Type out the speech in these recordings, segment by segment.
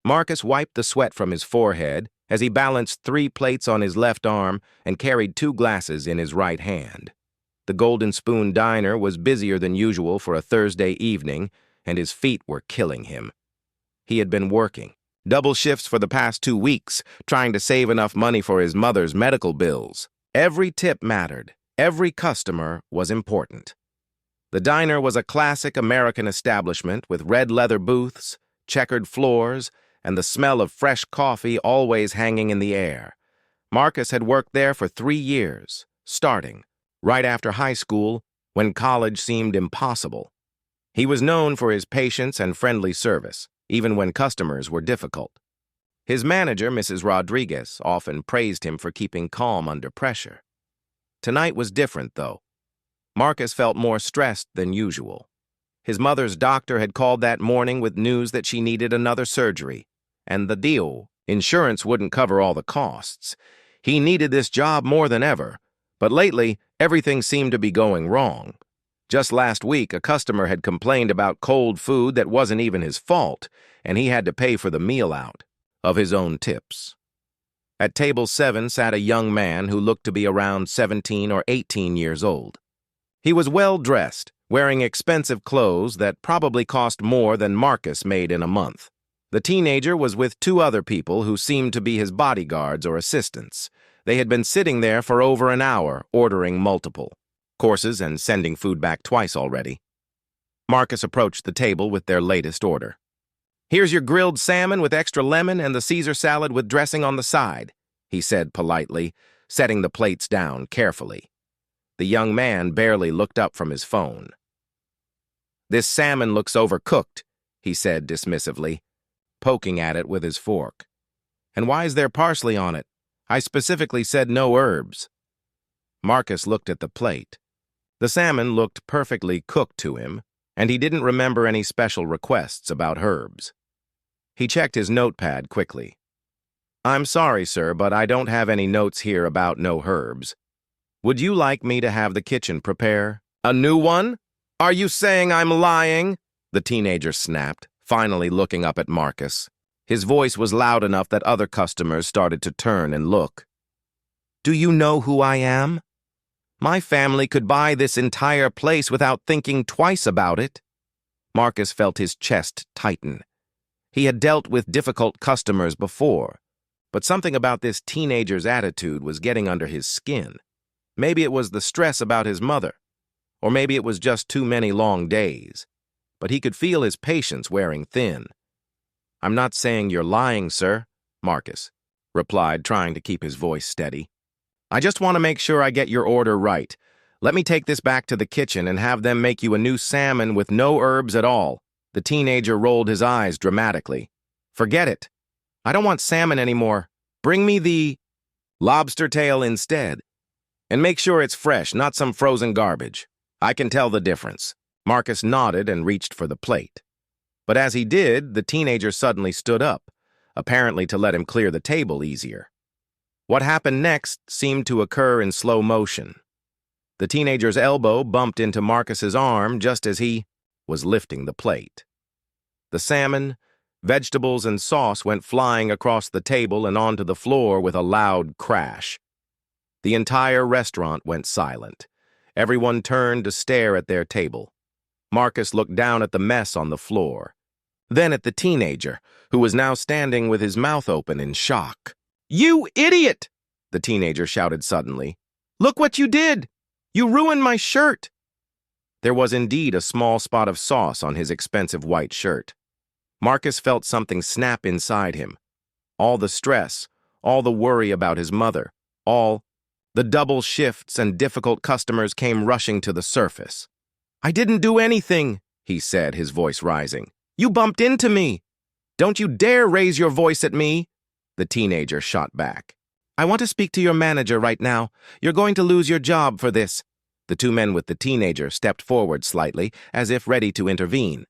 Marcus wiped the sweat from his forehead as he balanced 3 plates on his left arm and carried 2 glasses in his right hand. The Golden Spoon Diner was busier than usual for a Thursday evening, and his feet were killing him. He had been working double shifts for the past 2 weeks, trying to save enough money for his mother's medical bills. Every tip mattered. Every customer was important. The diner was a classic American establishment with red leather booths, checkered floors, and the smell of fresh coffee always hanging in the air. Marcus had worked there for 3 years, starting right after high school, when college seemed impossible. He was known for his patience and friendly service, even when customers were difficult. His manager, Mrs. Rodriguez, often praised him for keeping calm under pressure. Tonight was different, though. Marcus felt more stressed than usual. His mother's doctor had called that morning with news that she needed another surgery, and the deal, insurance wouldn't cover all the costs. He needed this job more than ever, but lately, everything seemed to be going wrong. Just last week, a customer had complained about cold food that wasn't even his fault, and he had to pay for the meal out of his own tips. At table 7 sat a young man who looked to be around 17 or 18 years old. He was well-dressed, wearing expensive clothes that probably cost more than Marcus made in a month. The teenager was with 2 other people who seemed to be his bodyguards or assistants. They had been sitting there for over an hour, ordering multiple courses and sending food back twice already. Marcus approached the table with their latest order. "Here's your grilled salmon with extra lemon and the Caesar salad with dressing on the side," he said politely, setting the plates down carefully. The young man barely looked up from his phone. "This salmon looks overcooked," he said dismissively, poking at it with his fork. "And why is there parsley on it? I specifically said no herbs." Marcus looked at the plate. The salmon looked perfectly cooked to him, and he didn't remember any special requests about herbs. He checked his notepad quickly. "I'm sorry, sir, but I don't have any notes here about no herbs. Would you like me to have the kitchen prepare a new one? Are you saying I'm lying?" the teenager snapped, finally looking up at Marcus. His voice was loud enough that other customers started to turn and look. "Do you know who I am? My family could buy this entire place without thinking twice about it." Marcus felt his chest tighten. He had dealt with difficult customers before, but something about this teenager's attitude was getting under his skin. Maybe it was the stress about his mother, or maybe it was just too many long days, but he could feel his patience wearing thin. "I'm not saying you're lying, sir," Marcus replied, trying to keep his voice steady. "I just want to make sure I get your order right. Let me take this back to the kitchen and have them make you a new salmon with no herbs at all." The teenager rolled his eyes dramatically. "Forget it. I don't want salmon anymore. Bring me the lobster tail instead. And make sure it's fresh, not some frozen garbage. I can tell the difference." Marcus nodded and reached for the plate. But as he did, the teenager suddenly stood up, apparently to let him clear the table easier. What happened next seemed to occur in slow motion. The teenager's elbow bumped into Marcus's arm just as he was lifting the plate. The salmon, vegetables, and sauce went flying across the table and onto the floor with a loud crash. The entire restaurant went silent. Everyone turned to stare at their table. Marcus looked down at the mess on the floor, then at the teenager, who was now standing with his mouth open in shock. "You idiot!" the teenager shouted suddenly. "Look what you did! You ruined my shirt!" There was indeed a small spot of sauce on his expensive white shirt. Marcus felt something snap inside him. All the stress, all the worry about his mother, all the double shifts and difficult customers came rushing to the surface. "I didn't do anything," he said, his voice rising. "You bumped into me. Don't you dare raise your voice at me," the teenager shot back. "I want to speak to your manager right now. You're going to lose your job for this." The 2 men with the teenager stepped forward slightly, as if ready to intervene.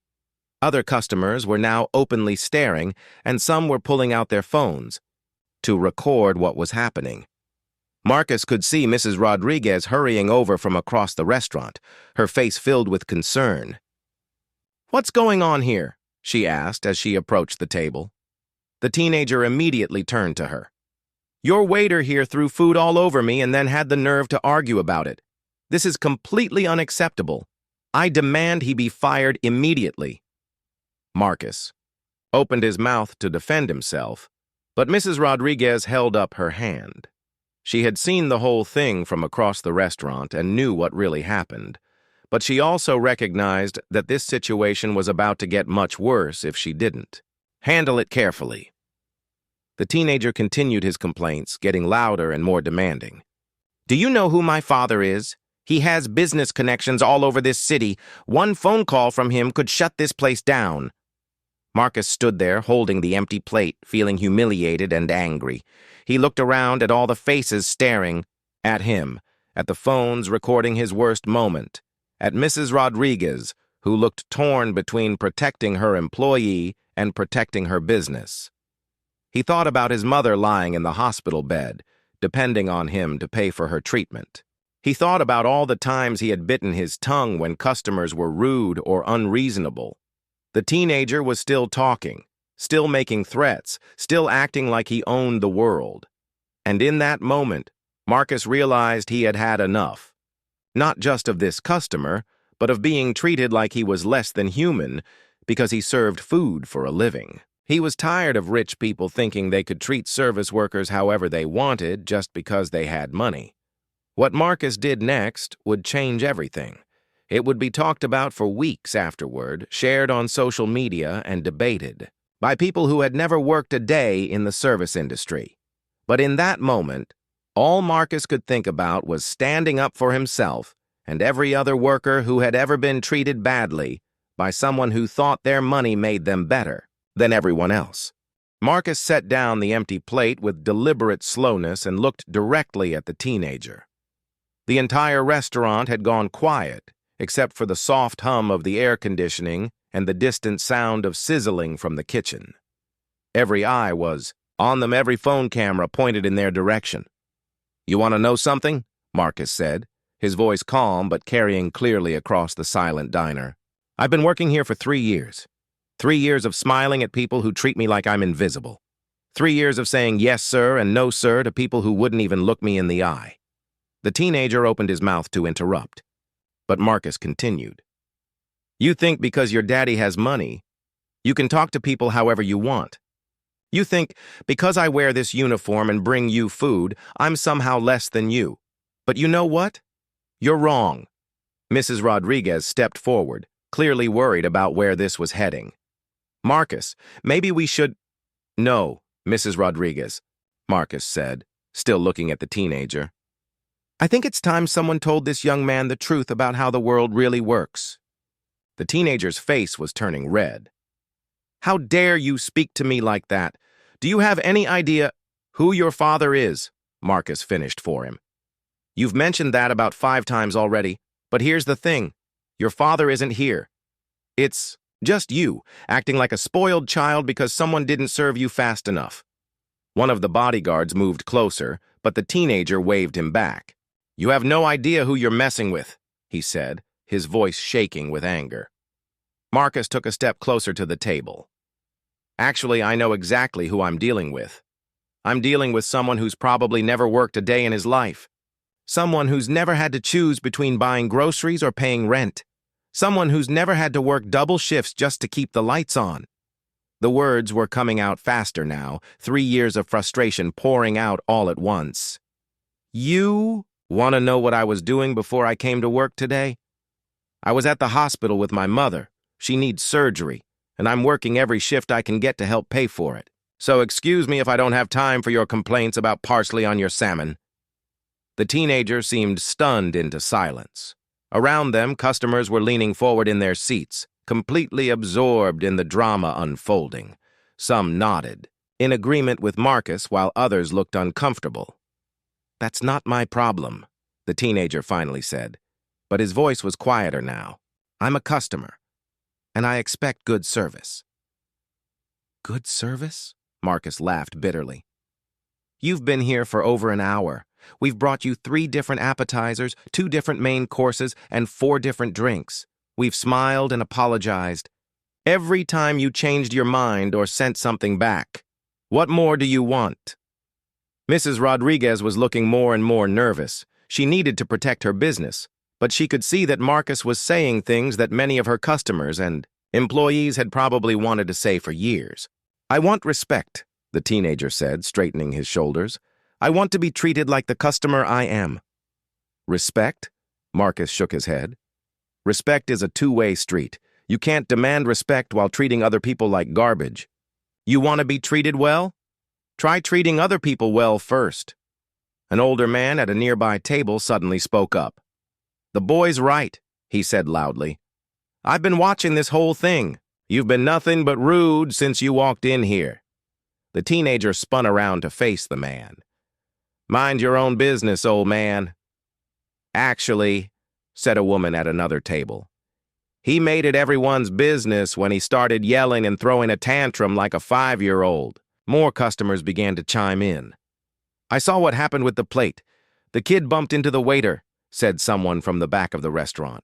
Other customers were now openly staring, and some were pulling out their phones to record what was happening. Marcus could see Mrs. Rodriguez hurrying over from across the restaurant, her face filled with concern. "What's going on here?" she asked as she approached the table. The teenager immediately turned to her. "Your waiter here threw food all over me and then had the nerve to argue about it. This is completely unacceptable. I demand he be fired immediately." Marcus opened his mouth to defend himself, but Mrs. Rodriguez held up her hand. She had seen the whole thing from across the restaurant and knew what really happened, but she also recognized that this situation was about to get much worse if she didn't. "Handle it carefully." The teenager continued his complaints, getting louder and more demanding. "Do you know who my father is? He has business connections all over this city. One phone call from him could shut this place down." Marcus stood there, holding the empty plate, feeling humiliated and angry. He looked around at all the faces staring at him, at the phones recording his worst moment, at Mrs. Rodriguez, who looked torn between protecting her employee and protecting her business. He thought about his mother lying in the hospital bed, depending on him to pay for her treatment. He thought about all the times he had bitten his tongue when customers were rude or unreasonable. The teenager was still talking, still making threats, still acting like he owned the world. And in that moment, Marcus realized he had had enough. Not just of this customer, but of being treated like he was less than human because he served food for a living. He was tired of rich people thinking they could treat service workers however they wanted just because they had money. What Marcus did next would change everything. It would be talked about for weeks afterward, shared on social media, and debated by people who had never worked a day in the service industry. But in that moment, all Marcus could think about was standing up for himself and every other worker who had ever been treated badly by someone who thought their money made them better than everyone else. Marcus set down the empty plate with deliberate slowness and looked directly at the teenager. The entire restaurant had gone quiet, except for the soft hum of the air conditioning and the distant sound of sizzling from the kitchen. Every eye was on them, every phone camera pointed in their direction. "You want to know something?" Marcus said, his voice calm but carrying clearly across the silent diner. "I've been working here for 3 years. 3 years of smiling at people who treat me like I'm invisible. 3 years of saying yes, sir, and no, sir, to people who wouldn't even look me in the eye." The teenager opened his mouth to interrupt, but Marcus continued. "You think because your daddy has money, you can talk to people however you want. You think because I wear this uniform and bring you food, I'm somehow less than you. But you know what? You're wrong." Mrs. Rodriguez stepped forward, clearly worried about where this was heading. "Marcus, maybe we should—" "No, Mrs. Rodriguez," Marcus said, still looking at the teenager. "I think it's time someone told this young man the truth about how the world really works." The teenager's face was turning red. "How dare you speak to me like that? Do you have any idea who your father is?" Marcus finished for him. "You've mentioned that about 5 times already, but here's the thing. Your father isn't here. It's just you, acting like a spoiled child because someone didn't serve you fast enough." One of the bodyguards moved closer, but the teenager waved him back. "You have no idea who you're messing with," he said, his voice shaking with anger. Marcus took a step closer to the table. "Actually, I know exactly who I'm dealing with. I'm dealing with someone who's probably never worked a day in his life. Someone who's never had to choose between buying groceries or paying rent. Someone who's never had to work double shifts just to keep the lights on." The words were coming out faster now, 3 years of frustration pouring out all at once. "You want to know what I was doing before I came to work today? I was at the hospital with my mother. She needs surgery, and I'm working every shift I can get to help pay for it. So excuse me if I don't have time for your complaints about parsley on your salmon." The teenager seemed stunned into silence. Around them, customers were leaning forward in their seats, completely absorbed in the drama unfolding. Some nodded, in agreement with Marcus, while others looked uncomfortable. "That's not my problem," the teenager finally said, but his voice was quieter now. "I'm a customer, and I expect good service." "Good service?" Marcus laughed bitterly. "You've been here for over an hour. We've brought you 3 different appetizers, 2 different main courses, and 4 different drinks. We've smiled and apologized. Every time you changed your mind or sent something back, What more do you want? Mrs. Rodriguez was looking more and more nervous. She needed to protect her business, but she could see that Marcus was saying things that many of her customers and employees had probably wanted to say for years. I want respect, the teenager said, straightening his shoulders. I want to be treated like the customer I am. Respect? Marcus shook his head. Respect is a two-way street. You can't demand respect while treating other people like garbage. You want to be treated well? Try treating other people well first. An older man at a nearby table suddenly spoke up. The boy's right, he said loudly. I've been watching this whole thing. You've been nothing but rude since you walked in here. The teenager spun around to face the man. Mind your own business, old man. Actually, said a woman at another table, he made it everyone's business when he started yelling and throwing a tantrum like a 5-year-old. More customers began to chime in. I saw what happened with the plate. The kid bumped into the waiter, said someone from the back of the restaurant.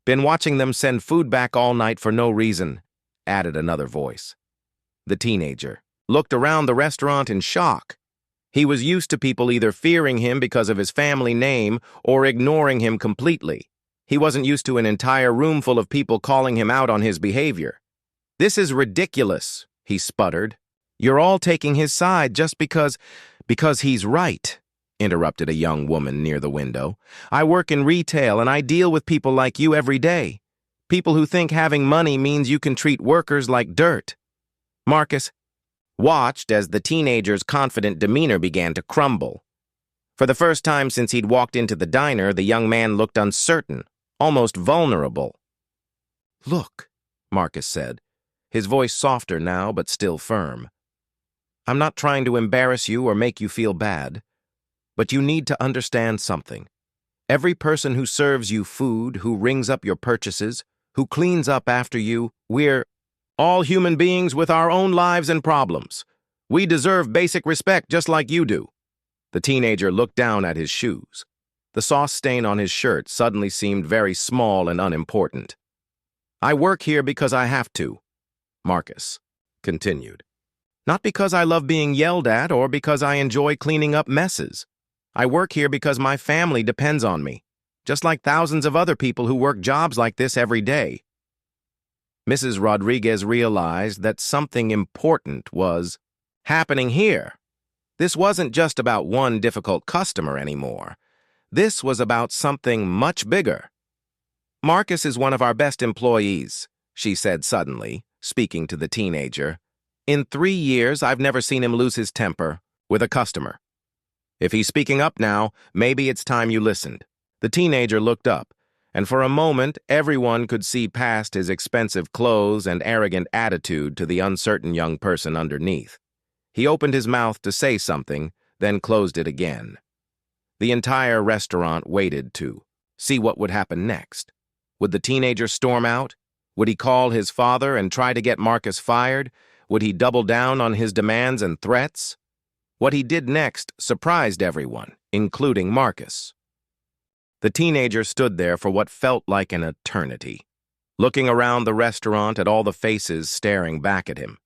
Been watching them send food back all night for no reason, added another voice. The teenager looked around the restaurant in shock. He was used to people either fearing him because of his family name or ignoring him completely. He wasn't used to an entire room full of people calling him out on his behavior. This is ridiculous, he sputtered. You're all taking his side just because he's right, interrupted a young woman near the window. I work in retail and I deal with people like you every day. People who think having money means you can treat workers like dirt. Marcus watched as the teenager's confident demeanor began to crumble. For the first time since he'd walked into the diner, the young man looked uncertain, almost vulnerable. Look, Marcus said, his voice softer now but still firm. I'm not trying to embarrass you or make you feel bad, but you need to understand something. Every person who serves you food, who rings up your purchases, who cleans up after you, we're all human beings with our own lives and problems. We deserve basic respect just like you do. The teenager looked down at his shoes. The sauce stain on his shirt suddenly seemed very small and unimportant. I work here because I have to, Marcus continued. Not because I love being yelled at or because I enjoy cleaning up messes. I work here because my family depends on me, just like thousands of other people who work jobs like this every day. Mrs. Rodriguez realized that something important was happening here. This wasn't just about one difficult customer anymore. This was about something much bigger. Marcus is one of our best employees, she said suddenly, speaking to the teenager. In 3 years, I've never seen him lose his temper with a customer. If he's speaking up now, maybe it's time you listened. The teenager looked up, and for a moment, everyone could see past his expensive clothes and arrogant attitude to the uncertain young person underneath. He opened his mouth to say something, then closed it again. The entire restaurant waited to see what would happen next. Would the teenager storm out? Would he call his father and try to get Marcus fired? Would he double down on his demands and threats? What he did next surprised everyone, including Marcus. The teenager stood there for what felt like an eternity, looking around the restaurant at all the faces staring back at him.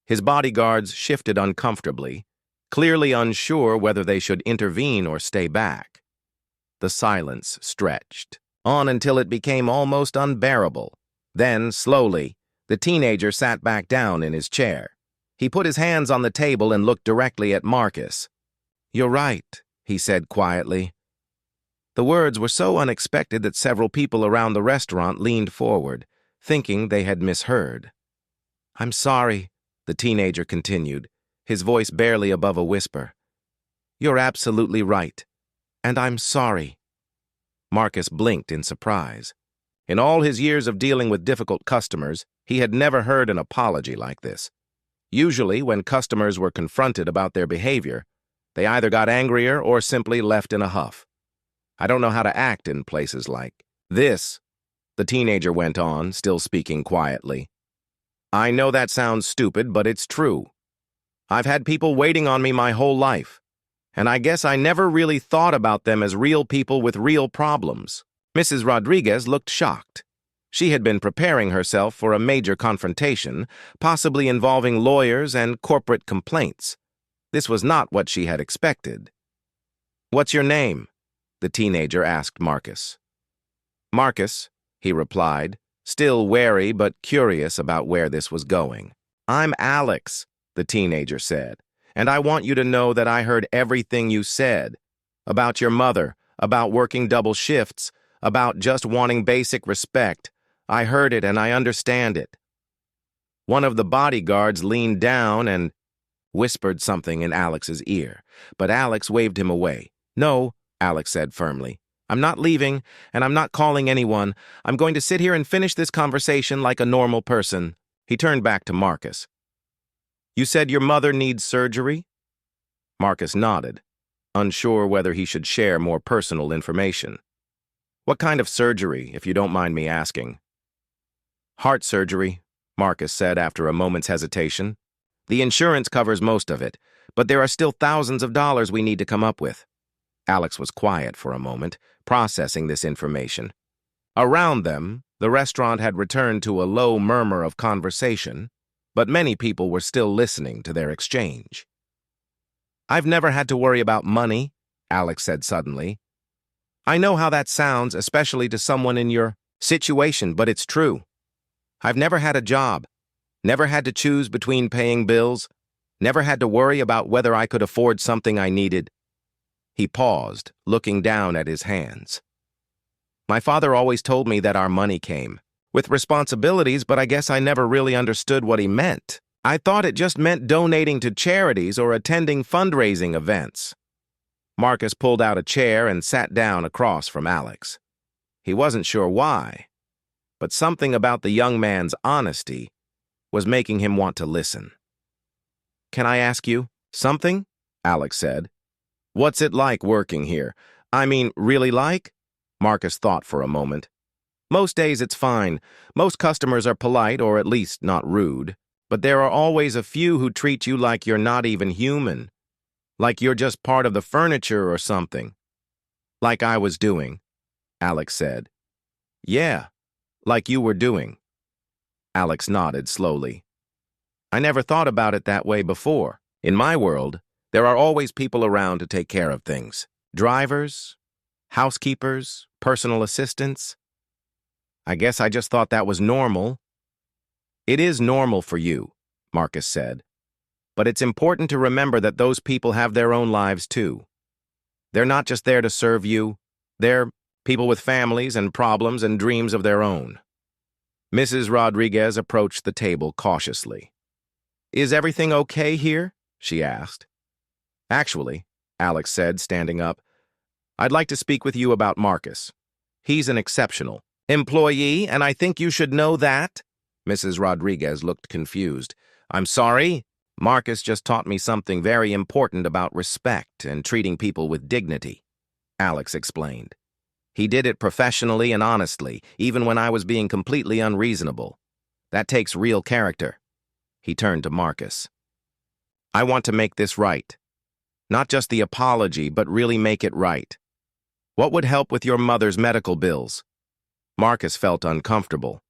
His bodyguards shifted uncomfortably, clearly unsure whether they should intervene or stay back. The silence stretched on until it became almost unbearable. Then, slowly, the teenager sat back down in his chair. He put his hands on the table and looked directly at Marcus. You're right, he said quietly. The words were so unexpected that several people around the restaurant leaned forward, thinking they had misheard. I'm sorry, the teenager continued, his voice barely above a whisper. You're absolutely right, and I'm sorry. Marcus blinked in surprise. In all his years of dealing with difficult customers, he had never heard an apology like this. Usually, when customers were confronted about their behavior, they either got angrier or simply left in a huff. I don't know how to act in places like this, the teenager went on, still speaking quietly. I know that sounds stupid, but it's true. I've had people waiting on me my whole life, and I guess I never really thought about them as real people with real problems. Mrs. Rodriguez looked shocked. She had been preparing herself for a major confrontation, possibly involving lawyers and corporate complaints. This was not what she had expected. "What's your name?" the teenager asked Marcus. "Marcus," he replied, still wary but curious about where this was going. "I'm Alex," the teenager said, "and I want you to know that I heard everything you said. About your mother, about working double shifts, about just wanting basic respect. I heard it and I understand it." One of the bodyguards leaned down and whispered something in Alex's ear, but Alex waved him away. "No," Alex said firmly. "I'm not leaving, and I'm not calling anyone. I'm going to sit here and finish this conversation like a normal person." He turned back to Marcus. "You said your mother needs surgery?" Marcus nodded, unsure whether he should share more personal information. "What kind of surgery, if you don't mind me asking?" "Heart surgery," Marcus said after a moment's hesitation. "The insurance covers most of it, but there are still thousands of dollars we need to come up with." Alex was quiet for a moment, processing this information. Around them, the restaurant had returned to a low murmur of conversation, but many people were still listening to their exchange. "I've never had to worry about money," Alex said suddenly. "I know how that sounds, especially to someone in your situation, but it's true. I've never had a job, never had to choose between paying bills, never had to worry about whether I could afford something I needed." He paused, looking down at his hands. "My father always told me that our money came with responsibilities, but I guess I never really understood what he meant. I thought it just meant donating to charities or attending fundraising events." Marcus pulled out a chair and sat down across from Alex. He wasn't sure why, but something about the young man's honesty was making him want to listen. "Can I ask you something?" Alex said. "What's it like working here? I mean, really like?" Marcus thought for a moment. "Most days it's fine. Most customers are polite, or at least not rude. But there are always a few who treat you like you're not even human. Like you're just part of the furniture or something." "Like I was doing," Alex said. "Yeah, like you were doing." Alex nodded slowly. "I never thought about it that way before. In my world, there are always people around to take care of things. Drivers, housekeepers, personal assistants. I guess I just thought that was normal." "It is normal for you," Marcus said. "But it's important to remember that those people have their own lives too. They're not just there to serve you. They're people with families and problems and dreams of their own." Mrs. Rodriguez approached the table cautiously. "Is everything okay here?" she asked. "Actually," Alex said, standing up, "I'd like to speak with you about Marcus. He's an exceptional employee, and I think you should know that." Mrs. Rodriguez looked confused. "I'm sorry? Marcus just taught me something very important about respect and treating people with dignity," Alex explained. "He did it professionally and honestly, even when I was being completely unreasonable. That takes real character." He turned to Marcus. "I want to make this right. Not just the apology, but really make it right. What would help with your mother's medical bills?" Marcus felt uncomfortable.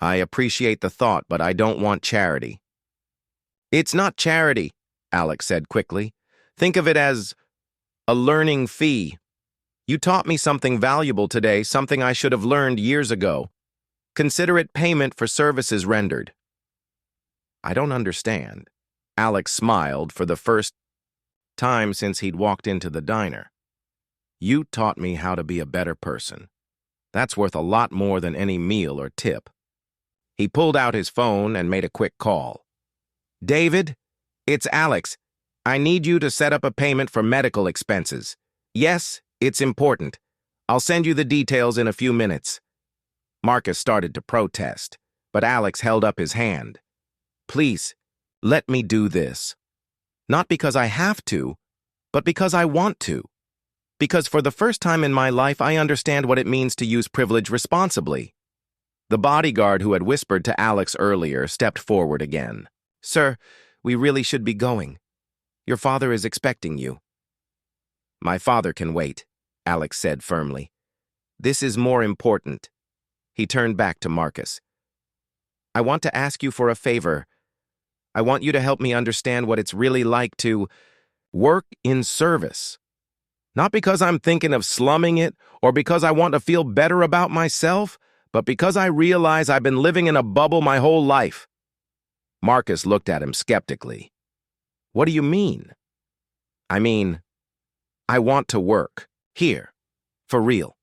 "I appreciate the thought, but I don't want charity." "It's not charity," Alex said quickly. "Think of it as a learning fee. You taught me something valuable today, something I should have learned years ago. Consider it payment for services rendered." "I don't understand." Alex smiled for the first time since he'd walked into the diner. "You taught me how to be a better person. That's worth a lot more than any meal or tip." He pulled out his phone and made a quick call. "David, it's Alex. I need you to set up a payment for medical expenses. Yes, it's important. I'll send you the details in a few minutes." Marcus started to protest, but Alex held up his hand. "Please, let me do this. Not because I have to, but because I want to. Because for the first time in my life, I understand what it means to use privilege responsibly." The bodyguard who had whispered to Alex earlier stepped forward again. "Sir, we really should be going. Your father is expecting you." "My father can wait," Alex said firmly. "This is more important." He turned back to Marcus. I want to ask you for a favor. I want you to help me understand what it's really like to work in service. Not because I'm thinking of slumming it or because I want to feel better about myself, but because I realize I've been living in a bubble my whole life. Marcus looked at him skeptically. What do you mean? I mean, I want to work. Here. For real.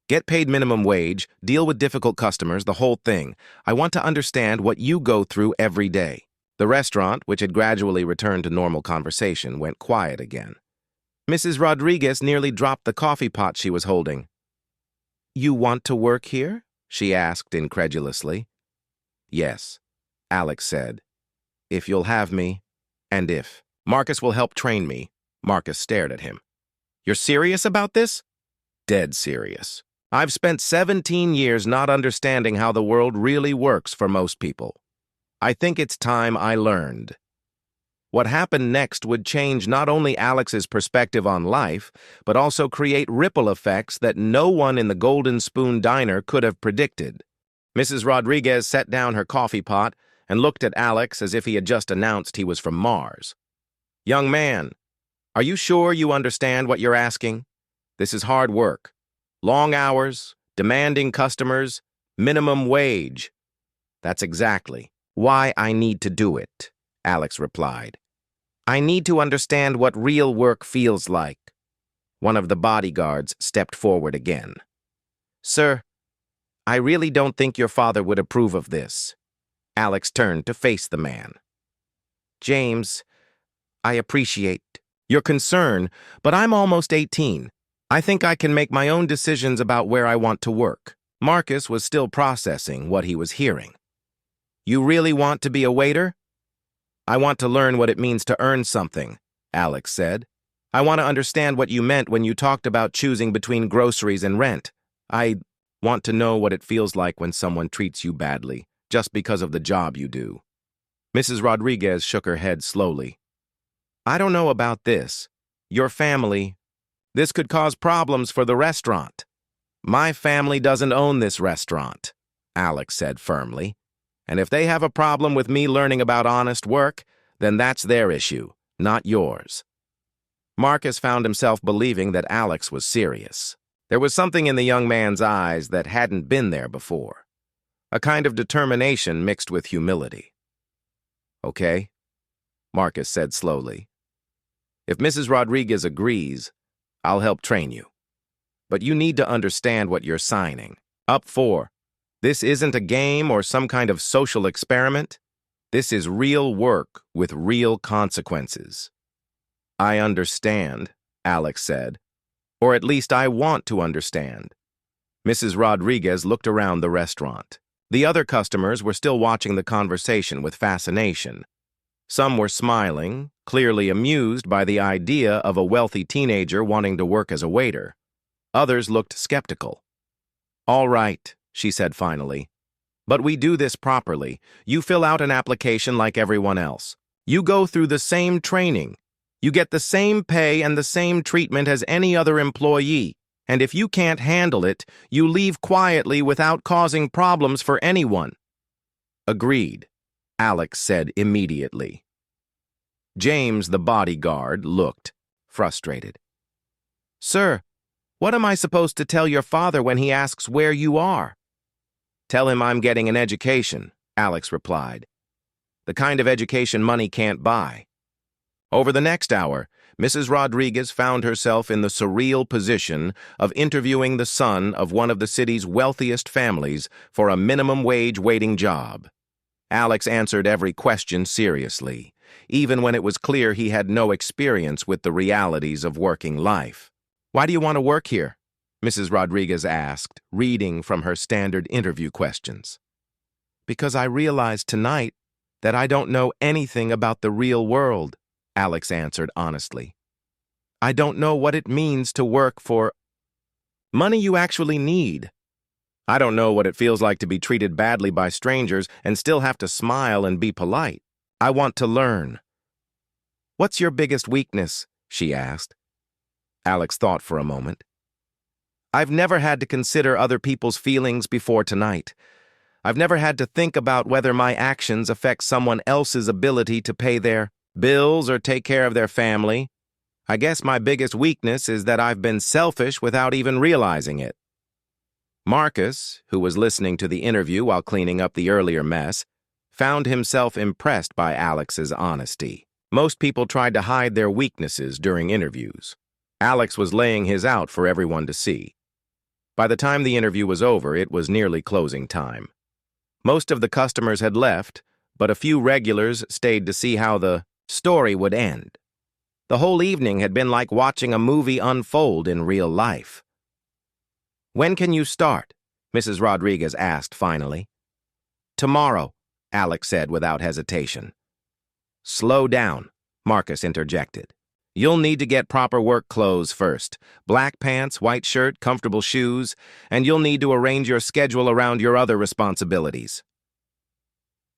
Get paid minimum wage, deal with difficult customers, the whole thing. I want to understand what you go through every day. The restaurant, which had gradually returned to normal conversation, went quiet again. Mrs. Rodriguez nearly dropped the coffee pot she was holding. You want to work here? She asked incredulously. Yes, Alex said. If you'll have me, and if. Marcus will help train me. Marcus stared at him. You're serious about this? Dead serious. I've spent 17 years not understanding how the world really works for most people. I think it's time I learned. What happened next would change not only Alex's perspective on life, but also create ripple effects that no one in the Golden Spoon Diner could have predicted. Mrs. Rodriguez set down her coffee pot and looked at Alex as if he had just announced he was from Mars. Young man, are you sure you understand what you're asking? This is hard work. Long hours, demanding customers, minimum wage. That's exactly why I need to do it, Alex replied. I need to understand what real work feels like. One of the bodyguards stepped forward again. Sir, I really don't think your father would approve of this. Alex turned to face the man. James, I appreciate your concern, but I'm almost 18. I think I can make my own decisions about where I want to work. Marcus was still processing what he was hearing. You really want to be a waiter? I want to learn what it means to earn something, Alex said. I want to understand what you meant when you talked about choosing between groceries and rent. I want to know what it feels like when someone treats you badly, just because of the job you do. Mrs. Rodriguez shook her head slowly. I don't know about this. Your family. This could cause problems for the restaurant. My family doesn't own this restaurant, Alex said firmly. And if they have a problem with me learning about honest work, then that's their issue, not yours. Marcus found himself believing that Alex was serious. There was something in the young man's eyes that hadn't been there before. A kind of determination mixed with humility. Okay, Marcus said slowly. If Mrs. Rodriguez agrees, I'll help train you. But you need to understand what you're signing up for. This isn't a game or some kind of social experiment. This is real work with real consequences. I understand, Alex said. Or at least I want to understand. Mrs. Rodriguez looked around the restaurant. The other customers were still watching the conversation with fascination. Some were smiling, clearly amused by the idea of a wealthy teenager wanting to work as a waiter. Others looked skeptical. All right, she said finally. But we do this properly. You fill out an application like everyone else. You go through the same training. You get the same pay and the same treatment as any other employee. And if you can't handle it, you leave quietly without causing problems for anyone. Agreed, Alex said immediately. James, the bodyguard, looked frustrated. Sir, what am I supposed to tell your father when he asks where you are? Tell him I'm getting an education, Alex replied. The kind of education money can't buy. Over the next hour, Mrs. Rodriguez found herself in the surreal position of interviewing the son of one of the city's wealthiest families for a minimum wage waiting job. Alex answered every question seriously, even when it was clear he had no experience with the realities of working life. Why do you want to work here? Mrs. Rodriguez asked, reading from her standard interview questions. Because I realized tonight that I don't know anything about the real world, Alex answered honestly. I don't know what it means to work for money you actually need. I don't know what it feels like to be treated badly by strangers and still have to smile and be polite. I want to learn. What's your biggest weakness? She asked. Alex thought for a moment. I've never had to consider other people's feelings before tonight. I've never had to think about whether my actions affect someone else's ability to pay their bills or take care of their family. I guess my biggest weakness is that I've been selfish without even realizing it. Marcus, who was listening to the interview while cleaning up the earlier mess, found himself impressed by Alex's honesty. Most people tried to hide their weaknesses during interviews. Alex was laying his out for everyone to see. By the time the interview was over, it was nearly closing time. Most of the customers had left, but a few regulars stayed to see how the story would end. The whole evening had been like watching a movie unfold in real life. "When can you start?" Mrs. Rodriguez asked finally. "Tomorrow," Alex said without hesitation. "Slow down," Marcus interjected. "You'll need to get proper work clothes first. Black pants, white shirt, comfortable shoes, and you'll need to arrange your schedule around your other responsibilities."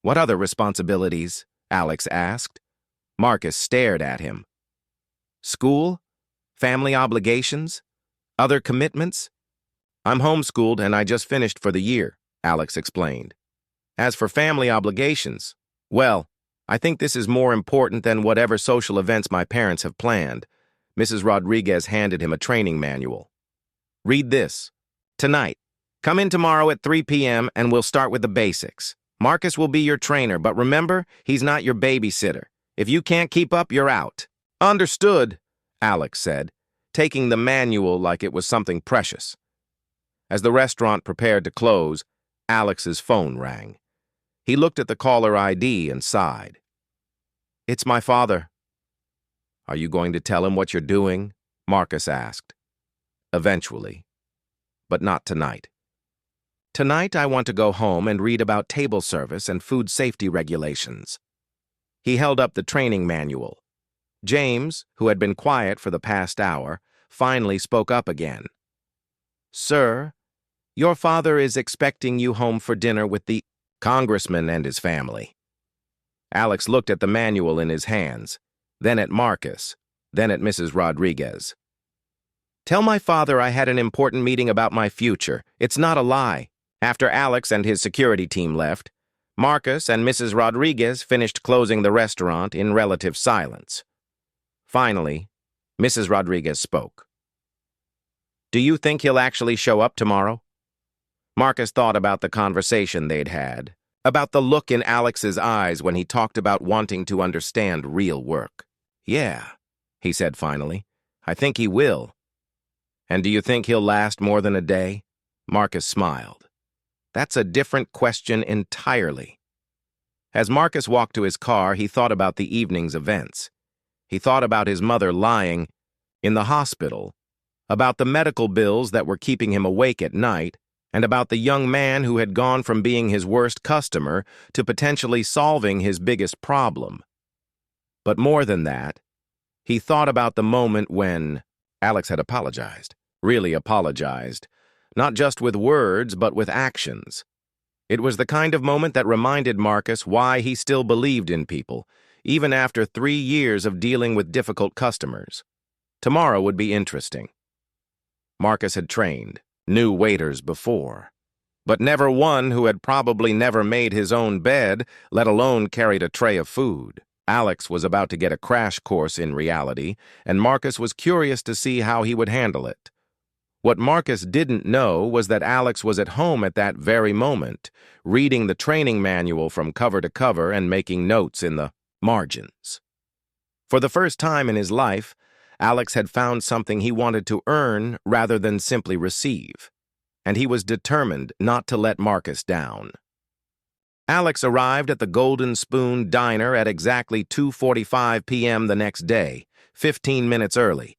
"What other responsibilities?" Alex asked. Marcus stared at him. "School? Family obligations? Other commitments?" "I'm homeschooled and I just finished for the year," Alex explained. "As for family obligations, well, I think this is more important than whatever social events my parents have planned." Mrs. Rodriguez handed him a training manual. "Read this. Tonight, come in tomorrow at 3 p.m. and we'll start with the basics. Marcus will be your trainer, but remember, he's not your babysitter. If you can't keep up, you're out." "Understood," Alex said, taking the manual like it was something precious. As the restaurant prepared to close, Alex's phone rang. He looked at the caller ID and sighed. "It's my father." "Are you going to tell him what you're doing?" Marcus asked. "Eventually, but not tonight. Tonight I want to go home and read about table service and food safety regulations." He held up the training manual. James, who had been quiet for the past hour, finally spoke up again. "Sir, your father is expecting you home for dinner with the congressman and his family." Alex looked at the manual in his hands, then at Marcus, then at Mrs. Rodriguez. "Tell my father I had an important meeting about my future. It's not a lie." After Alex and his security team left, Marcus and Mrs. Rodriguez finished closing the restaurant in relative silence. Finally, Mrs. Rodriguez spoke. "Do you think he'll actually show up tomorrow?" Marcus thought about the conversation they'd had, about the look in Alex's eyes when he talked about wanting to understand real work. "Yeah," he said finally. "I think he will." "And do you think he'll last more than a day?" Marcus smiled. "That's a different question entirely." As Marcus walked to his car, he thought about the evening's events. He thought about his mother lying in the hospital, about the medical bills that were keeping him awake at night, and about the young man who had gone from being his worst customer to potentially solving his biggest problem. But more than that, he thought about the moment when Alex had apologized, really apologized, not just with words, but with actions. It was the kind of moment that reminded Marcus why he still believed in people, even after 3 years of dealing with difficult customers. Tomorrow would be interesting. Marcus had trained, knew waiters before, but never one who had probably never made his own bed, let alone carried a tray of food. Alex was about to get a crash course in reality, and Marcus was curious to see how he would handle it. What Marcus didn't know was that Alex was at home at that very moment, reading the training manual from cover to cover and making notes in the margins. For the first time in his life, Alex had found something he wanted to earn rather than simply receive, and he was determined not to let Marcus down. Alex arrived at the Golden Spoon Diner at exactly 2:45 p.m. the next day, 15 minutes early.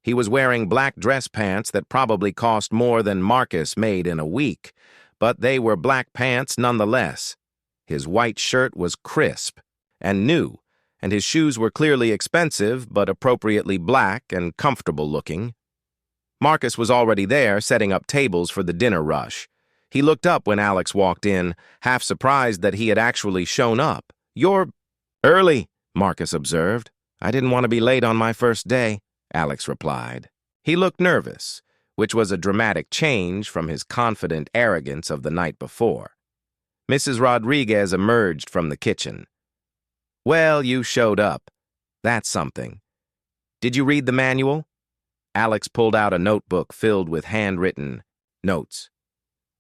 He was wearing black dress pants that probably cost more than Marcus made in a week, but they were black pants nonetheless. His white shirt was crisp and new, and his shoes were clearly expensive but appropriately black and comfortable looking. Marcus was already there, setting up tables for the dinner rush. He looked up when Alex walked in, half surprised that he had actually shown up. "You're early," Marcus observed. "I didn't want to be late on my first day," Alex replied. He looked nervous, which was a dramatic change from his confident arrogance of the night before. Mrs. Rodriguez emerged from the kitchen. "Well, you showed up. That's something. Did you read the manual?" Alex pulled out a notebook filled with handwritten notes.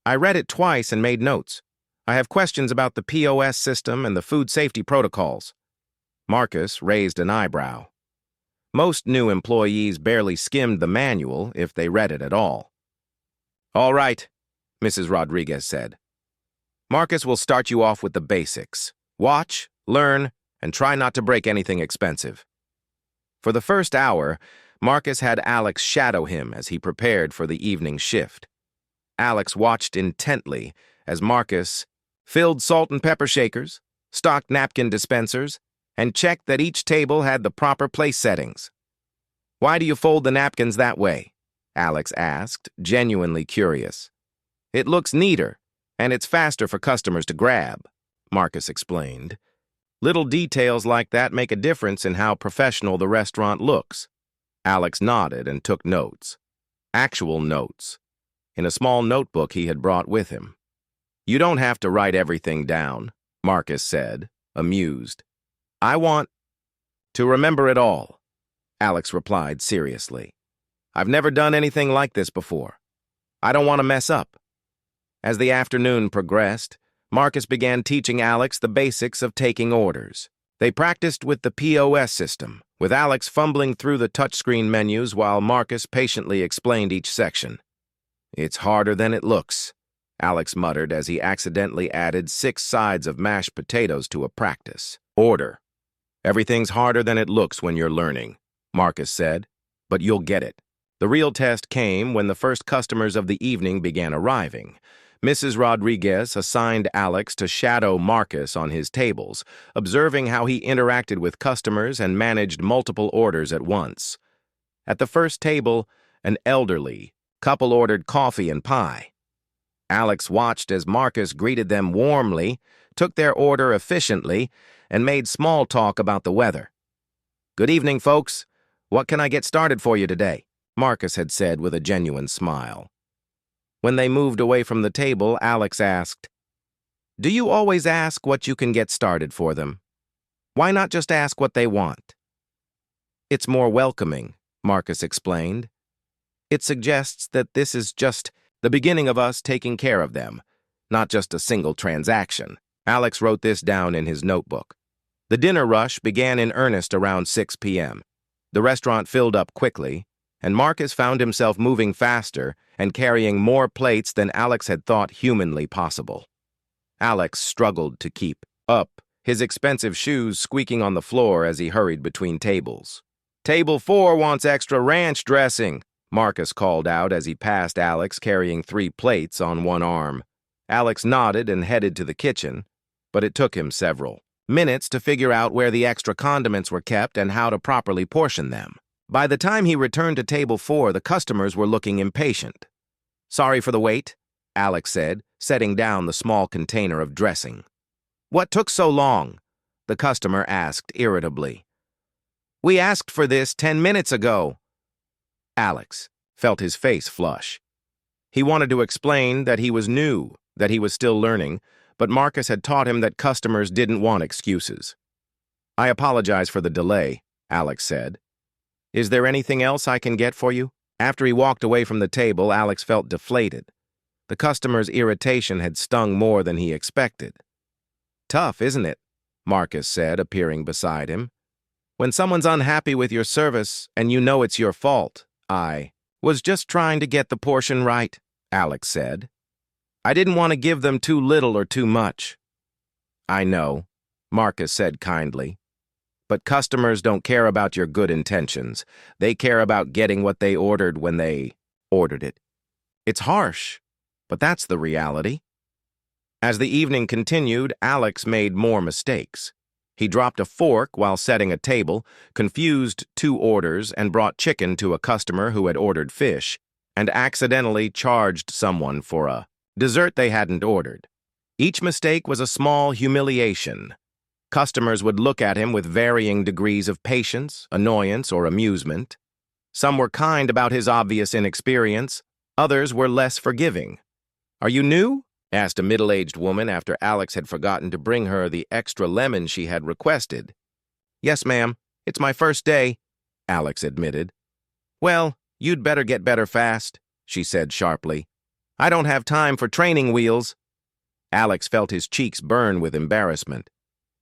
"I read it twice and made notes. I have questions about the POS system and the food safety protocols." Marcus raised an eyebrow. Most new employees barely skimmed the manual if they read it at all. "All right," Mrs. Rodriguez said. "Marcus will start you off with the basics. Watch, learn, and try not to break anything expensive." For the first hour, Marcus had Alex shadow him as he prepared for the evening shift. Alex watched intently as Marcus filled salt and pepper shakers, stocked napkin dispensers, and checked that each table had the proper place settings. "Why do you fold the napkins that way?" Alex asked, genuinely curious. "It looks neater, and it's faster for customers to grab," Marcus explained. "Little details like that make a difference in how professional the restaurant looks." Alex nodded and took notes. Actual notes. In a small notebook he had brought with him. "You don't have to write everything down," Marcus said, amused. "I want to remember it all," Alex replied seriously. "I've never done anything like this before. I don't want to mess up." As the afternoon progressed, Marcus began teaching Alex the basics of taking orders. They practiced with the POS system, with Alex fumbling through the touchscreen menus while Marcus patiently explained each section. "It's harder than it looks," Alex muttered as he accidentally added 6 sides of mashed potatoes to a practice order. "Everything's harder than it looks when you're learning," Marcus said, "but you'll get it." The real test came when the first customers of the evening began arriving. Mrs. Rodriguez assigned Alex to shadow Marcus on his tables, observing how he interacted with customers and managed multiple orders at once. At the first table, an elderly couple ordered coffee and pie. Alex watched as Marcus greeted them warmly, took their order efficiently, and made small talk about the weather. "Good evening, folks. What can I get started for you today?" Marcus had said with a genuine smile. When they moved away from the table, Alex asked, "Do you always ask what you can get started for them? Why not just ask what they want?" "It's more welcoming," Marcus explained. "It suggests that this is just the beginning of us taking care of them, not just a single transaction." Alex wrote this down in his notebook. The dinner rush began in earnest around 6 p.m. The restaurant filled up quickly, and Marcus found himself moving faster and carrying more plates than Alex had thought humanly possible. Alex struggled to keep up, his expensive shoes squeaking on the floor as he hurried between tables. "Table 4 wants extra ranch dressing," Marcus called out as he passed Alex carrying 3 plates on one arm. Alex nodded and headed to the kitchen, but it took him several minutes to figure out where the extra condiments were kept and how to properly portion them. By the time he returned to table 4, the customers were looking impatient. "Sorry for the wait," Alex said, setting down the small container of dressing. "What took so long?" the customer asked irritably. "We asked for this 10 minutes ago." Alex felt his face flush. He wanted to explain that he was new, that he was still learning, but Marcus had taught him that customers didn't want excuses. "I apologize for the delay," Alex said. "Is there anything else I can get for you?" After he walked away from the table, Alex felt deflated. The customer's irritation had stung more than he expected. "Tough, isn't it?" Marcus said, appearing beside him. "When someone's unhappy with your service and you know it's your fault." "I was just trying to get the portion right," Alex said. "I didn't want to give them too little or too much." "I know," Marcus said kindly. "But customers don't care about your good intentions. They care about getting what they ordered when they ordered it." It's harsh, but that's the reality. As the evening continued, Alex made more mistakes. He dropped a fork while setting a table, confused 2 orders, and brought chicken to a customer who had ordered fish, and accidentally charged someone for a dessert they hadn't ordered. Each mistake was a small humiliation. Customers would look at him with varying degrees of patience, annoyance, or amusement. Some were kind about his obvious inexperience, Others were less forgiving. "Are you new?" asked a middle-aged woman after Alex had forgotten to bring her the extra lemon she had requested. "Yes, ma'am. It's my first day," Alex admitted. "Well, you'd better get better fast," she said sharply. "I don't have time for training wheels." Alex felt his cheeks burn with embarrassment.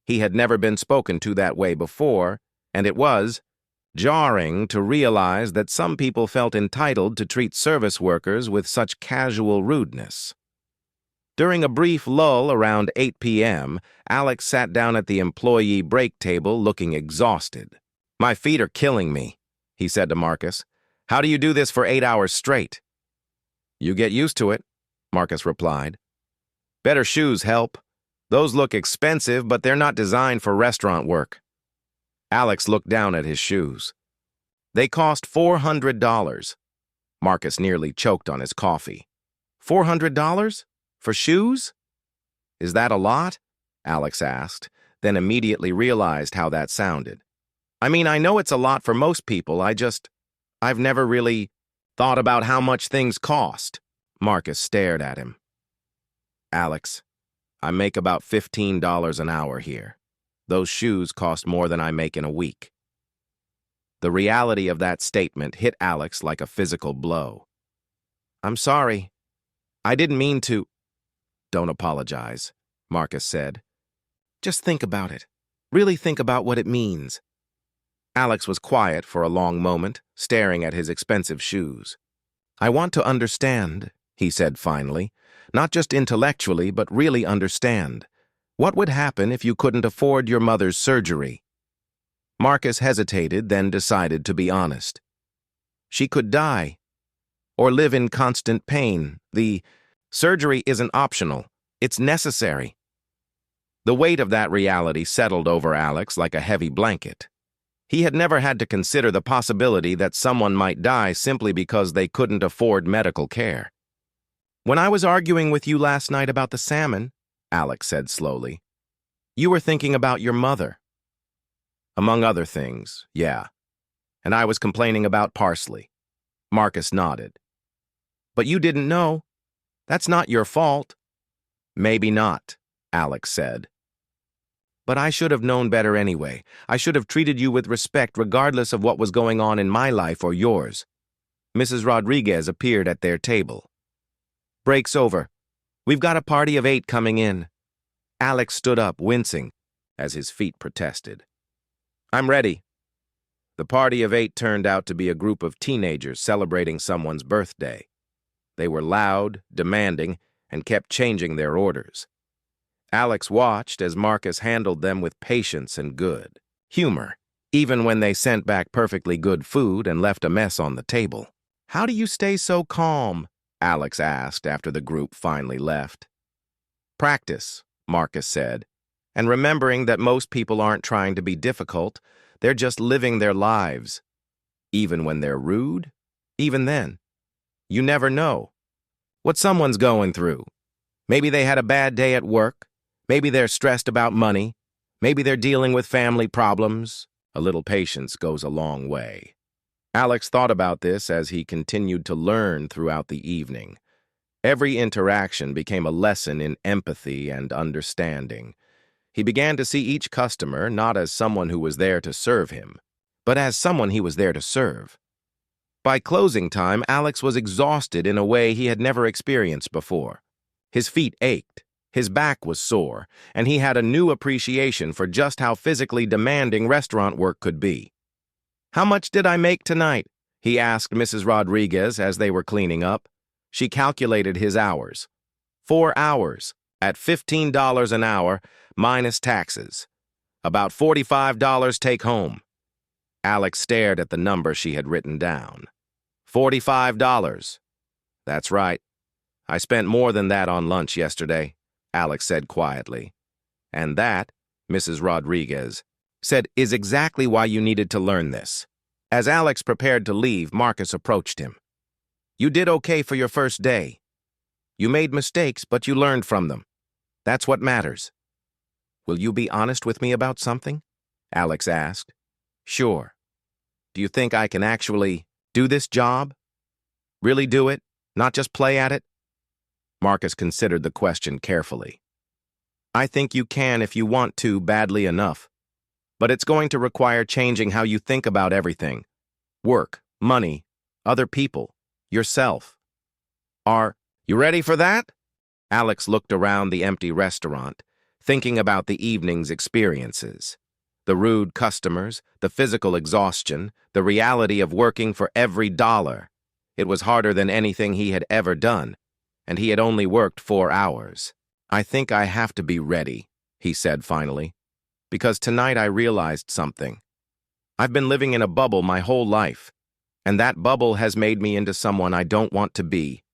He had never been spoken to that way before, and it was jarring to realize that some people felt entitled to treat service workers with such casual rudeness. During a brief lull around 8 p.m., Alex sat down at the employee break table looking exhausted. "My feet are killing me," he said to Marcus. "How do you do this for 8 hours straight?" "You get used to it," Marcus replied. "Better shoes help. Those look expensive, but they're not designed for restaurant work." Alex looked down at his shoes. They cost $400. Marcus nearly choked on his coffee. $400? For shoes? "Is that a lot?" Alex asked, then immediately realized how that sounded. "I mean, I know it's a lot for most people, I've never really thought about how much things cost." Marcus stared at him. "Alex, I make about $15 an hour here. Those shoes cost more than I make in a week." The reality of that statement hit Alex like a physical blow. "I'm sorry. I didn't mean to." "Don't apologize," Marcus said. "Just think about it. Really think about what it means." Alex was quiet for a long moment, staring at his expensive shoes. "I want to understand," he said finally, "not just intellectually, but really understand. What would happen if you couldn't afford your mother's surgery?" Marcus hesitated, then decided to be honest. "She could die, or live in constant pain. The surgery isn't optional. It's necessary." The weight of that reality settled over Alex like a heavy blanket. He had never had to consider the possibility that someone might die simply because they couldn't afford medical care. "When I was arguing with you last night about the salmon," Alex said slowly, "you were thinking about your mother." "Among other things, yeah. And I was complaining about parsley." Marcus nodded. "But you didn't know. That's not your fault." "Maybe not," Alex said. "But I should have known better anyway. I should have treated you with respect regardless of what was going on in my life or yours." Mrs. Rodriguez appeared at their table. "Break's over. We've got a party of 8 coming in." Alex stood up, wincing, as his feet protested. "I'm ready." The party of 8 turned out to be a group of teenagers celebrating someone's birthday. They were loud, demanding, and kept changing their orders. Alex watched as Marcus handled them with patience and good humor, even when they sent back perfectly good food and left a mess on the table. "How do you stay so calm?" Alex asked after the group finally left. "Practice," Marcus said, "and remembering that most people aren't trying to be difficult, they're just living their lives. Even when they're rude, even then. You never know what someone's going through. Maybe they had a bad day at work. Maybe they're stressed about money. Maybe they're dealing with family problems. A little patience goes a long way." Alex thought about this as he continued to learn throughout the evening. Every interaction became a lesson in empathy and understanding. He began to see each customer not as someone who was there to serve him, but as someone he was there to serve. By closing time, Alex was exhausted in a way he had never experienced before. His feet ached, his back was sore, and he had a new appreciation for just how physically demanding restaurant work could be. "How much did I make tonight?" he asked Mrs. Rodriguez as they were cleaning up. She calculated his hours. 4 hours, at $15 an hour, minus taxes. About $45 take home. Alex stared at the number she had written down. $45. "That's right. I spent more than that on lunch yesterday," Alex said quietly. "And that," Mrs. Rodriguez said, "is exactly why you needed to learn this." As Alex prepared to leave, Marcus approached him. "You did okay for your first day. You made mistakes, but you learned from them. That's what matters." "Will you be honest with me about something?" Alex asked. "Sure. Do you think I can actually do this job? Really do it? Not just play at it? Marcus considered the question carefully. I think you can if you want to badly enough. But it's going to require changing how you think about everything. Work, money, other people, yourself. Are you ready for that? Alex looked around the empty restaurant, thinking about the evening's experiences. The rude customers, the physical exhaustion, the reality of working for every dollar. It was harder than anything he had ever done, and he had only worked 4 hours. I think I have to be ready, he said finally, because tonight I realized something. I've been living in a bubble my whole life, and that bubble has made me into someone I don't want to be.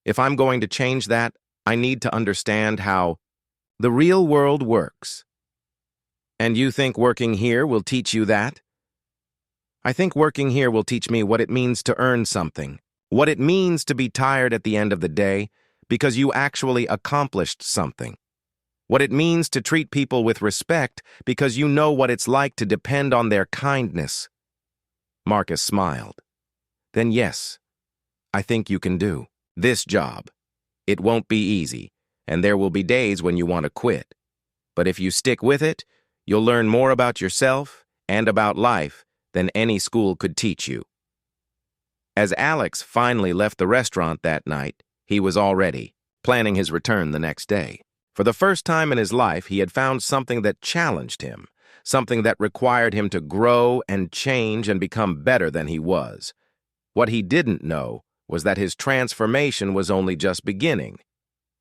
If I'm going to change that, I need to understand how the real world works. And you think working here will teach you that? I think working here will teach me what it means to earn something, what it means to be tired at the end of the day because you actually accomplished something, what it means to treat people with respect because you know what it's like to depend on their kindness. Marcus smiled. Then yes, I think you can do this job. It won't be easy, and there will be days when you want to quit. But if you stick with it, you'll learn more about yourself and about life than any school could teach you. As Alex finally left the restaurant that night, he was all ready, planning his return the next day. For the first time in his life, he had found something that challenged him, something that required him to grow and change and become better than he was. What he didn't know was that his transformation was only just beginning,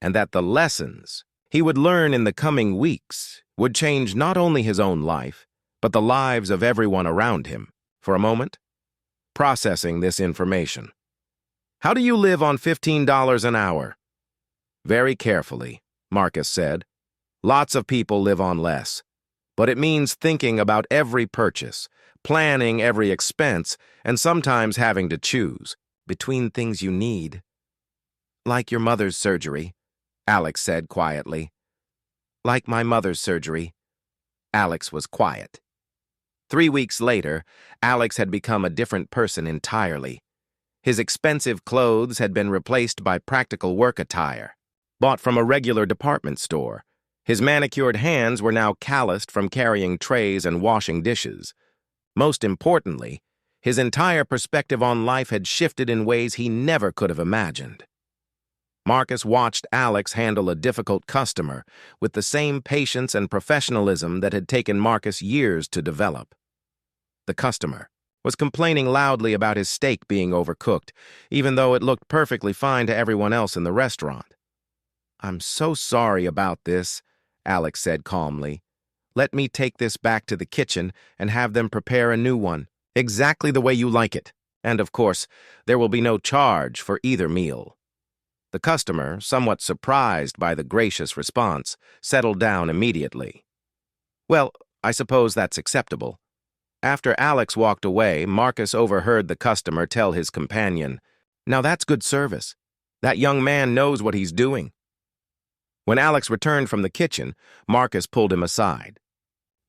and that the lessons he would learn in the coming weeks would change not only his own life, but the lives of everyone around him. For a moment, processing this information. How do you live on $15 an hour? Very carefully, Marcus said. Lots of people live on less, but it means thinking about every purchase, planning every expense, and sometimes having to choose between things you need. Like your mother's surgery, Alex said quietly. Like my mother's surgery. Alex was quiet. 3 weeks later, Alex had become a different person entirely. His expensive clothes had been replaced by practical work attire, bought from a regular department store. His manicured hands were now calloused from carrying trays and washing dishes. Most importantly, his entire perspective on life had shifted in ways he never could have imagined. Marcus watched Alex handle a difficult customer with the same patience and professionalism that had taken Marcus years to develop. The customer was complaining loudly about his steak being overcooked, even though it looked perfectly fine to everyone else in the restaurant. I'm so sorry about this, Alex said calmly. Let me take this back to the kitchen and have them prepare a new one, exactly the way you like it. And of course, there will be no charge for either meal. The customer, somewhat surprised by the gracious response, settled down immediately. Well, I suppose that's acceptable. After Alex walked away, Marcus overheard the customer tell his companion, "Now that's good service. That young man knows what he's doing." When Alex returned from the kitchen, Marcus pulled him aside.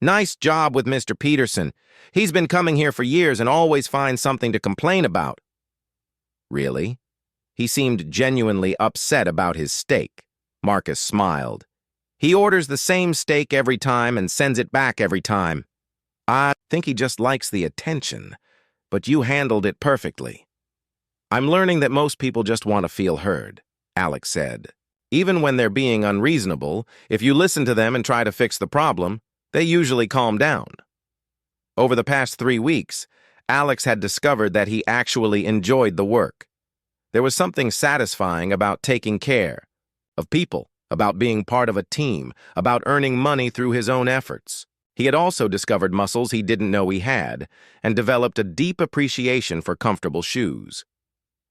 "Nice job with Mr. Peterson. He's been coming here for years and always finds something to complain about." Really? He seemed genuinely upset about his steak. Marcus smiled. "He orders the same steak every time and sends it back every time. I think he just likes the attention, but you handled it perfectly." "I'm learning that most people just want to feel heard," Alex said. "Even when they're being unreasonable, if you listen to them and try to fix the problem, they usually calm down." Over the past 3 weeks, Alex had discovered that he actually enjoyed the work. There was something satisfying about taking care of people, about being part of a team, about earning money through his own efforts. He had also discovered muscles he didn't know he had, and developed a deep appreciation for comfortable shoes.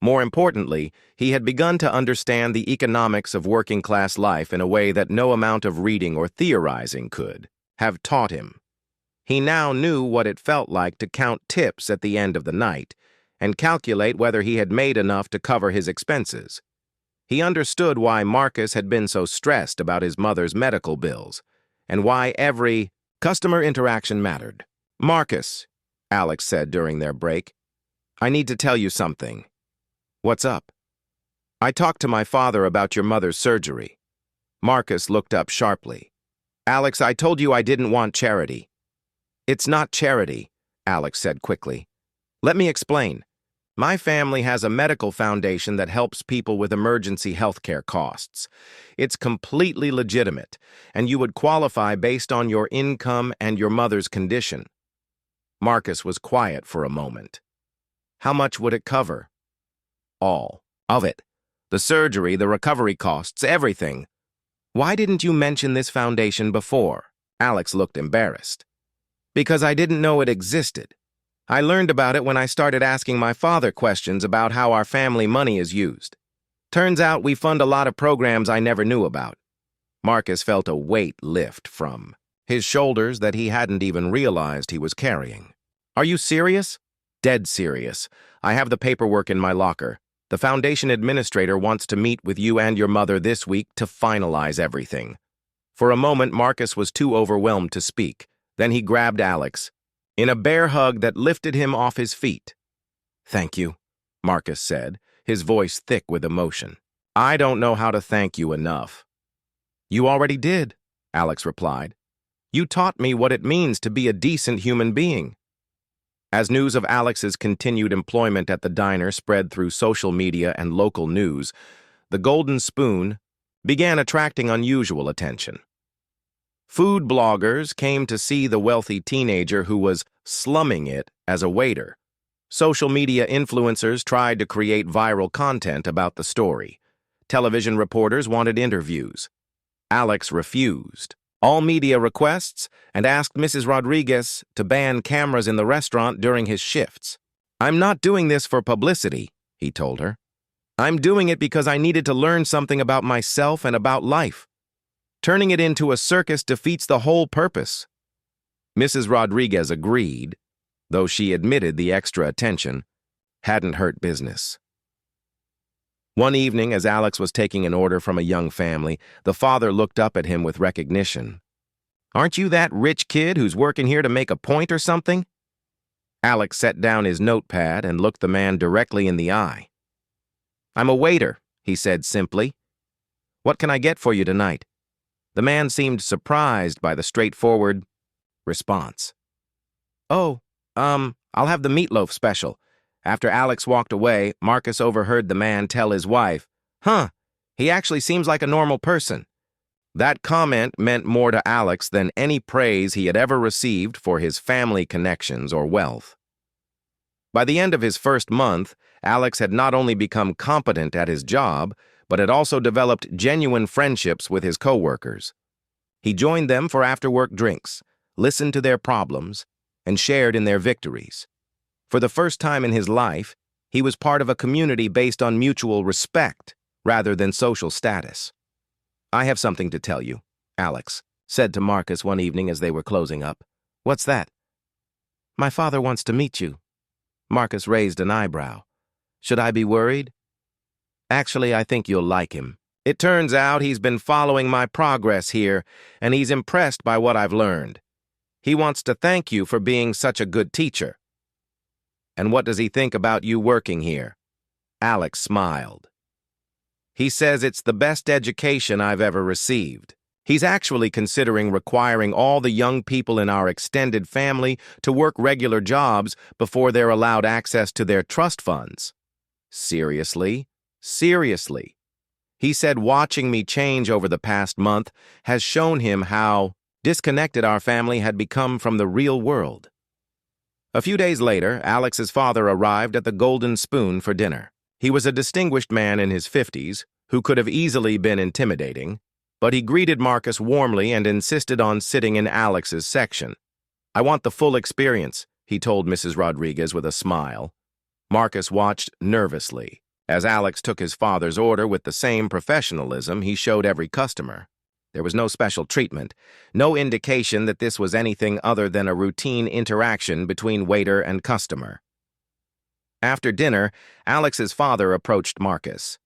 More importantly, he had begun to understand the economics of working-class life in a way that no amount of reading or theorizing could have taught him. He now knew what it felt like to count tips at the end of the night and calculate whether he had made enough to cover his expenses. He understood why Marcus had been so stressed about his mother's medical bills, and why every customer interaction mattered. "Marcus," Alex said during their break, "I need to tell you something." "What's up?" I talked to my father about your mother's surgery. Marcus looked up sharply. Alex, I told you I didn't want charity. It's not charity, Alex said quickly. Let me explain. My family has a medical foundation that helps people with emergency healthcare costs. It's completely legitimate, and you would qualify based on your income and your mother's condition. Marcus was quiet for a moment. How much would it cover? All of it. The surgery, the recovery costs, everything. Why didn't you mention this foundation before? Alex looked embarrassed. Because I didn't know it existed. I learned about it when I started asking my father questions about how our family money is used. Turns out we fund a lot of programs I never knew about. Marcus felt a weight lift from his shoulders that he hadn't even realized he was carrying. Are you serious? Dead serious. I have the paperwork in my locker. The foundation administrator wants to meet with you and your mother this week to finalize everything. For a moment, Marcus was too overwhelmed to speak. Then he grabbed Alex in a bear hug that lifted him off his feet. Thank you, Marcus said, his voice thick with emotion. I don't know how to thank you enough. You already did, Alex replied. You taught me what it means to be a decent human being. As news of Alex's continued employment at the diner spread through social media and local news, the Golden Spoon began attracting unusual attention. Food bloggers came to see the wealthy teenager who was slumming it as a waiter. Social media influencers tried to create viral content about the story. Television reporters wanted interviews. Alex refused all media requests and asked Mrs. Rodriguez to ban cameras in the restaurant during his shifts. I'm not doing this for publicity, he told her. I'm doing it because I needed to learn something about myself and about life. Turning it into a circus defeats the whole purpose. Mrs. Rodriguez agreed, though she admitted the extra attention hadn't hurt business. One evening, as Alex was taking an order from a young family, the father looked up at him with recognition. Aren't you that rich kid who's working here to make a point or something? Alex set down his notepad and looked the man directly in the eye. I'm a waiter, he said simply. What can I get for you tonight? The man seemed surprised by the straightforward response. Oh, I'll have the meatloaf special. After Alex walked away, Marcus overheard the man tell his wife, he actually seems like a normal person. That comment meant more to Alex than any praise he had ever received for his family connections or wealth. By the end of his first month, Alex had not only become competent at his job, but had also developed genuine friendships with his coworkers. He joined them for after-work drinks, listened to their problems, and shared in their victories. For the first time in his life, he was part of a community based on mutual respect rather than social status. I have something to tell you, Alex said to Marcus one evening as they were closing up. What's that? My father wants to meet you. Marcus raised an eyebrow. Should I be worried? Actually, I think you'll like him. It turns out he's been following my progress here, and he's impressed by what I've learned. He wants to thank you for being such a good teacher. And what does he think about you working here? Alex smiled. He says it's the best education I've ever received. He's actually considering requiring all the young people in our extended family to work regular jobs before they're allowed access to their trust funds. Seriously? Seriously. He said watching me change over the past month has shown him how disconnected our family had become from the real world. A few days later, Alex's father arrived at the Golden Spoon for dinner. He was a distinguished man in his 50s who could have easily been intimidating, but he greeted Marcus warmly and insisted on sitting in Alex's section. I want the full experience, he told Mrs. Rodriguez with a smile. Marcus watched nervously as Alex took his father's order with the same professionalism he showed every customer. There was no special treatment, no indication that this was anything other than a routine interaction between waiter and customer. After dinner, Alex's father approached Marcus.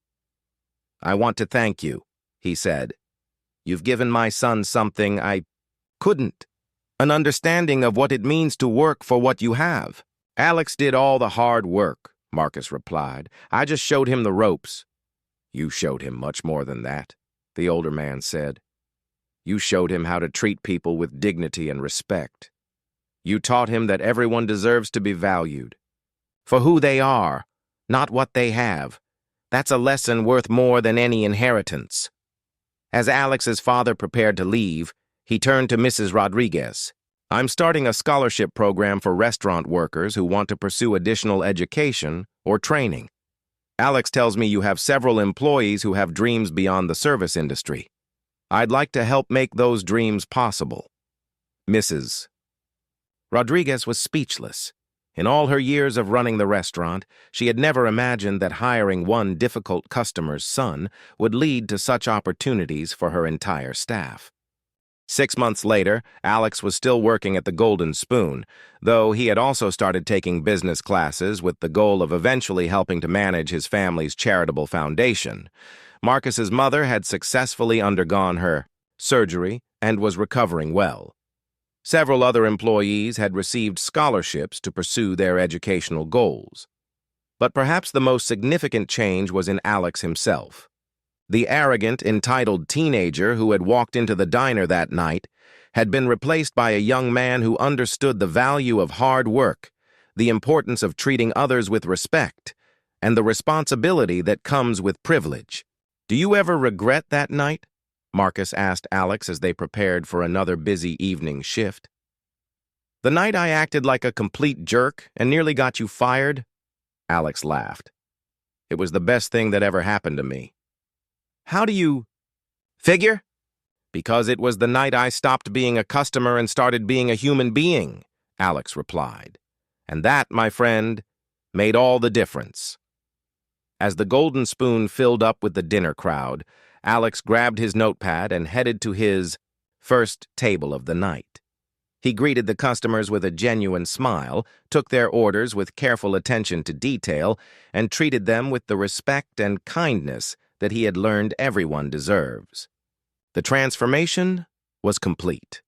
I want to thank you, he said. You've given my son something I couldn't, an understanding of what it means to work for what you have. Alex did all the hard work, Marcus replied. I just showed him the ropes. You showed him much more than that, the older man said. You showed him how to treat people with dignity and respect. You taught him that everyone deserves to be valued for who they are, not what they have. That's a lesson worth more than any inheritance. As Alex's father prepared to leave, he turned to Mrs. Rodriguez. I'm starting a scholarship program for restaurant workers who want to pursue additional education or training. Alex tells me you have several employees who have dreams beyond the service industry. I'd like to help make those dreams possible. Mrs. Rodriguez was speechless. In all her years of running the restaurant, she had never imagined that hiring one difficult customer's son would lead to such opportunities for her entire staff. 6 months later, Alex was still working at the Golden Spoon, though he had also started taking business classes with the goal of eventually helping to manage his family's charitable foundation. Marcus's mother had successfully undergone her surgery and was recovering well. Several other employees had received scholarships to pursue their educational goals. But perhaps the most significant change was in Alex himself. The arrogant, entitled teenager who had walked into the diner that night had been replaced by a young man who understood the value of hard work, the importance of treating others with respect, and the responsibility that comes with privilege. Do you ever regret that night? Marcus asked Alex as they prepared for another busy evening shift. The night I acted like a complete jerk and nearly got you fired? Alex laughed. It was the best thing that ever happened to me. How do you figure? Because it was the night I stopped being a customer and started being a human being, Alex replied. And that, my friend, made all the difference. As the Golden Spoon filled up with the dinner crowd, Alex grabbed his notepad and headed to his first table of the night. He greeted the customers with a genuine smile, took their orders with careful attention to detail, and treated them with the respect and kindness that he had learned everyone deserves. The transformation was complete.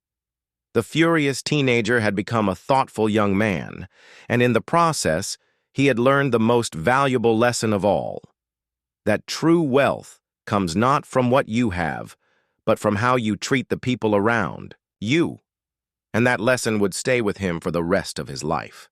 The furious teenager had become a thoughtful young man, and in the process, he had learned the most valuable lesson of all, that true wealth comes not from what you have, but from how you treat the people around you. And that lesson would stay with him for the rest of his life.